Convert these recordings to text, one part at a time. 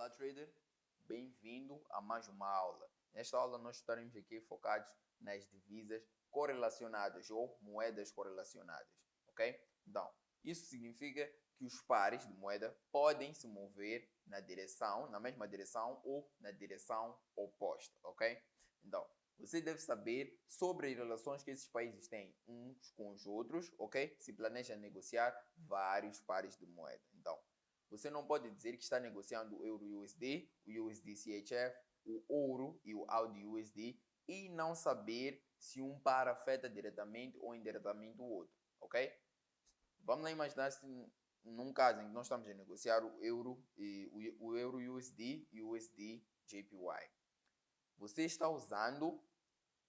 Olá, trader. Bem-vindo a mais uma aula. Nesta aula, nós estaremos aqui focados nas divisas correlacionadas ou moedas correlacionadas, ok? Então, isso significa que os pares de moeda podem se mover na mesma direção ou na direção oposta, ok? Então, você deve saber sobre as relações que esses países têm uns com os outros, ok? Se planeja negociar vários pares de moeda. Então, você não pode dizer que está negociando o Euro-USD, o USD-CHF, o ouro e o AUD-USD e não saber se um par afeta diretamente ou indiretamente o outro, ok? Vamos lá imaginar se num caso em que nós estamos a negociar o euro e o Euro-USD e o USD-JPY. Você está usando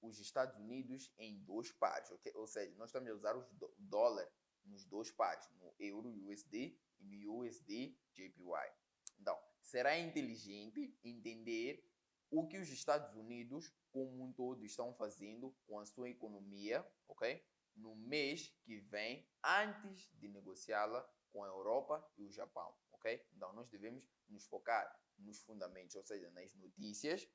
os Estados Unidos em dois pares, okay? Ou seja, nós estamos a usar o dólar nos dois pares, no Euro-USD e no USD-JPY. Então, será inteligente entender o que os Estados Unidos, como um todo, estão fazendo com a sua economia, ok? No mês que vem, antes de negociá-la com a Europa e o Japão, ok? Então, nós devemos nos focar nos fundamentos, ou seja, nas notícias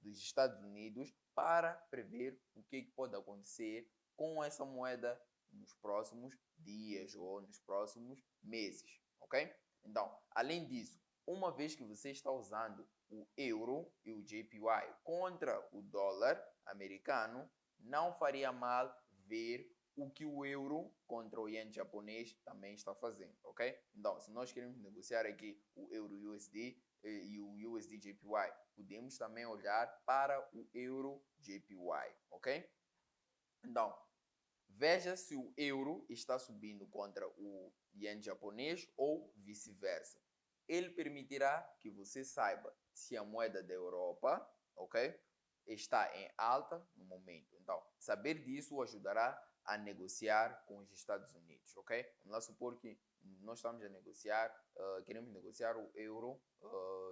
dos Estados Unidos para prever o que pode acontecer com essa moeda nos próximos dias ou nos próximos meses, ok? Então, além disso, uma vez que você está usando o euro e o JPY contra o dólar americano, não faria mal ver o que o euro contra o ien japonês também está fazendo, ok? Então, se nós queremos negociar aqui o euro USD e o USD JPY, podemos também olhar para o euro JPY, ok? Então, veja se o euro está subindo contra o ien japonês ou vice-versa. Ele permitirá que você saiba se a moeda da Europa, ok, está em alta no momento. Então, saber disso o ajudará a negociar com os Estados Unidos, ok? Vamos lá supor que nós estamos a negociar, queremos negociar o euro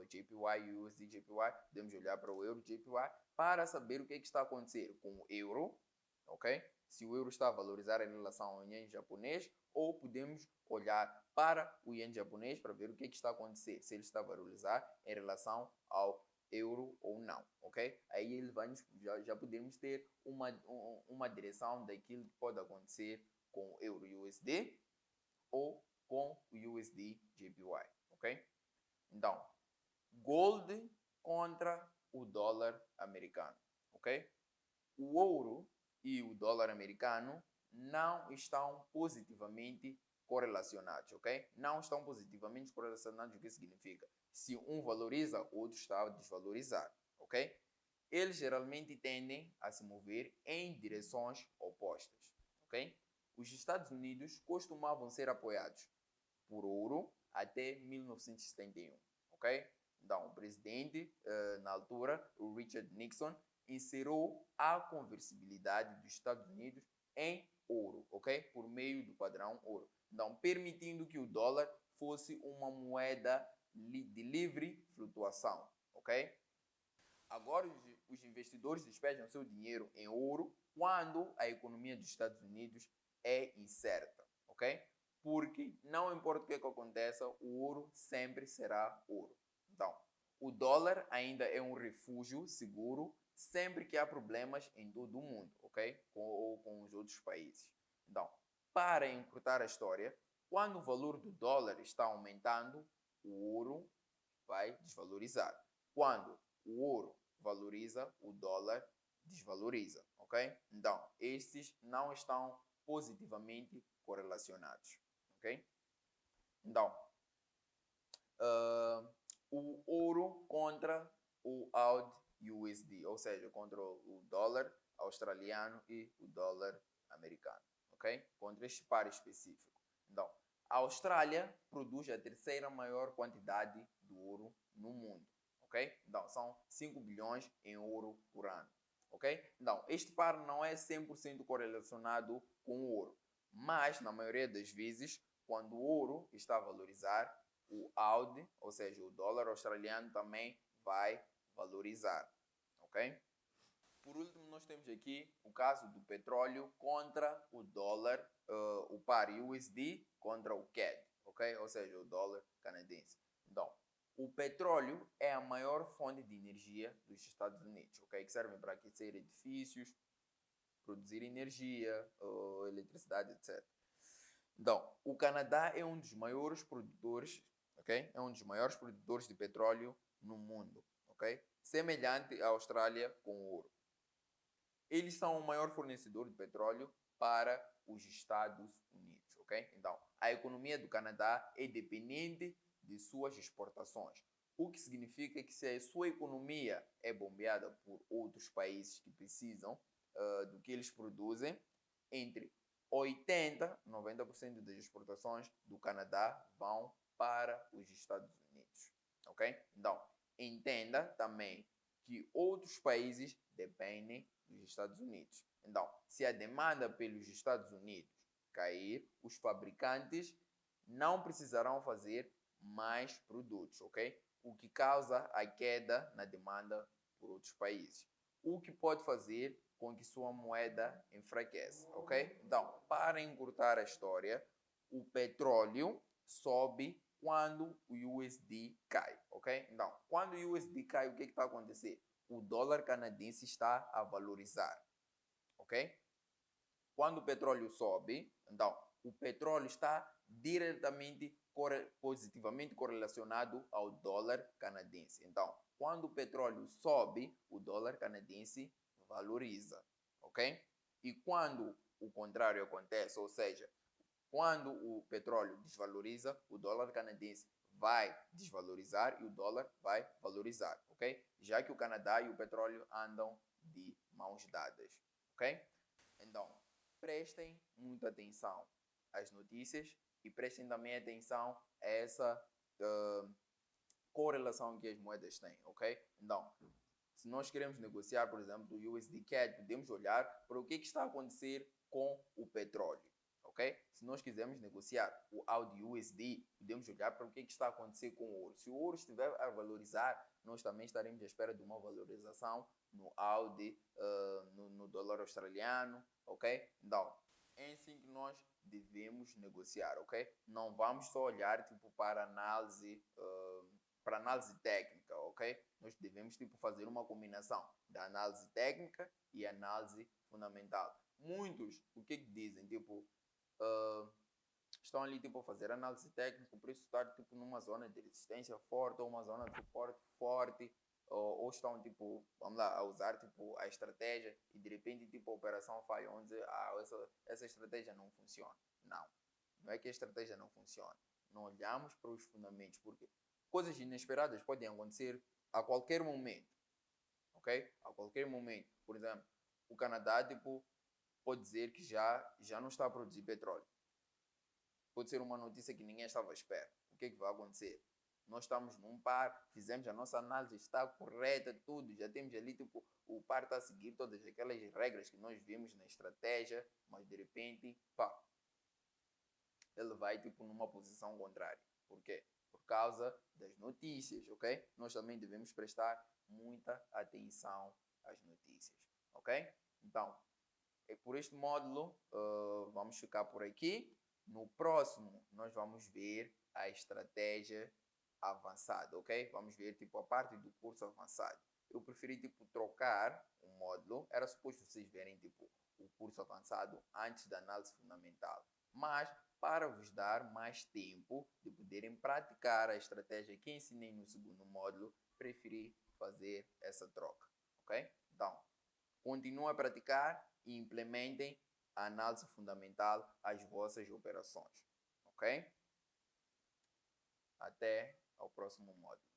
JPY e o USD JPY, podemos olhar para o euro JPY para saber o que está a acontecer com o euro, ok? Se o euro está a valorizar em relação ao ien japonês, ou podemos olhar para o ien japonês para ver o que está a acontecer, se ele está a valorizar em relação ao euro ou não, ok? Aí ele vai já podemos ter uma direção daquilo que pode acontecer com o euro USD ou com o USD JPY, ok? Então, gold contra o dólar americano, ok? O ouro e o dólar americano não estão positivamente correlacionados, ok? Não estão positivamente correlacionados, o que significa? Se um valoriza, o outro está a desvalorizar, ok? Eles geralmente tendem a se mover em direções opostas, ok? Os Estados Unidos costumavam ser apoiados por ouro até 1971, ok? Então, o presidente, na altura, o Richard Nixon, inseriu a conversibilidade dos Estados Unidos em ouro, ok? Por meio do padrão ouro. Então, permitindo que o dólar fosse uma moeda de livre flutuação, ok? Agora, os investidores despejam seu dinheiro em ouro quando a economia dos Estados Unidos é incerta, ok? Porque não importa o que aconteça, o ouro sempre será ouro. Então, o dólar ainda é um refúgio seguro sempre que há problemas em todo o mundo, ok? Ou com os outros países. Então, para encurtar a história, quando o valor do dólar está aumentando, o ouro vai desvalorizar. Quando o ouro valoriza, o dólar desvaloriza, ok? Então, estes não estão positivamente correlacionados, ok? Então, o ouro contra o AUD USD, ou seja, contra o dólar australiano e o dólar americano, ok? Contra este par específico. Então, a Austrália produz a terceira maior quantidade de ouro no mundo, ok? Então, são 5 bilhões em ouro por ano, ok? Então, este par não é 100% correlacionado com o ouro, mas, na maioria das vezes, quando o ouro está a valorizar, o AUD, ou seja, o dólar australiano também vai valorizar, ok? Por último, nós temos aqui o caso do petróleo contra o dólar, o par USD contra o CAD, ok? Ou seja, o dólar canadense. Então, O petróleo é a maior fonte de energia dos Estados Unidos, ok? Que serve para aquecer edifícios, produzir energia, eletricidade, etc. Então, o Canadá é um dos maiores produtores, ok? É um dos maiores produtores de petróleo no mundo, ok? Semelhante à Austrália com o ouro. Eles são o maior fornecedor de petróleo para os Estados Unidos, ok? Então, a economia do Canadá é dependente de suas exportações, o que significa que se a sua economia é bombeada por outros países que precisam do que eles produzem, entre 80% e 90% das exportações do Canadá vão para os Estados Unidos, ok? Então, entenda também que outros países dependem dos Estados Unidos. Então, se a demanda pelos Estados Unidos cair, os fabricantes não precisarão fazer mais produtos, ok? O que causa a queda na demanda por outros países. O que pode fazer com que sua moeda enfraqueça, ok? Então, para encurtar a história, o petróleo sobe quando o USD cai, ok? Então, quando o USD cai, o que está a acontecer? O dólar canadense está a valorizar, ok? Quando o petróleo sobe, então, o petróleo está diretamente, positivamente correlacionado ao dólar canadense. Então, quando o petróleo sobe, o dólar canadense valoriza, ok? E quando o contrário acontece, ou seja, quando o petróleo desvaloriza, o dólar canadense vai desvalorizar e o dólar vai valorizar, ok? Já que o Canadá e o petróleo andam de mãos dadas, ok? Então, prestem muita atenção às notícias e prestem também atenção a essa correlação que as moedas têm, ok? Então, se nós queremos negociar, por exemplo, o USD CAD, podemos olhar para o que está a acontecer com o petróleo, ok? Se nós quisermos negociar o AUD USD, podemos olhar para o que está a acontecer com o ouro. Se o ouro estiver a valorizar, nós também estaremos à espera de uma valorização no AUD, no dólar australiano, ok? Então, é assim que nós devemos negociar, ok? Não vamos só olhar tipo para análise técnica, ok? Nós devemos tipo fazer uma combinação da análise técnica e análise fundamental. Muitos, o que dizem? Tipo, estão ali tipo a fazer análise técnica, o preço está tipo numa zona de resistência forte ou uma zona de suporte forte, ou estão tipo, vamos lá, a usar tipo a estratégia e de repente tipo a operação falha, onde essa estratégia não funciona. Não é que a estratégia não funciona. Não olhamos para os fundamentos, porque coisas inesperadas podem acontecer a qualquer momento, ok? A qualquer momento. Por exemplo, o Canadá tipo pode dizer que já não está a produzir petróleo. Pode ser uma notícia que ninguém estava à espera. O que vai acontecer? Nós estamos num par, fizemos a nossa análise, está correta, tudo, já temos ali, tipo, o par está a seguir todas aquelas regras que nós vimos na estratégia, mas de repente, pá, ele vai, tipo, numa posição contrária. Por quê? Por causa das notícias, ok? Nós também devemos prestar muita atenção às notícias, ok? Então, por este módulo, vamos ficar por aqui. No próximo, nós vamos ver a estratégia avançada, ok? Vamos ver, tipo, a parte do curso avançado. Eu preferi, tipo, trocar o módulo. Era suposto vocês verem, tipo, o curso avançado antes da análise fundamental. Mas, para vos dar mais tempo de poderem praticar a estratégia que ensinei no segundo módulo, preferi fazer essa troca, ok? Então, continuem a praticar e implementem a análise fundamental às vossas operações, ok? Até ao próximo módulo.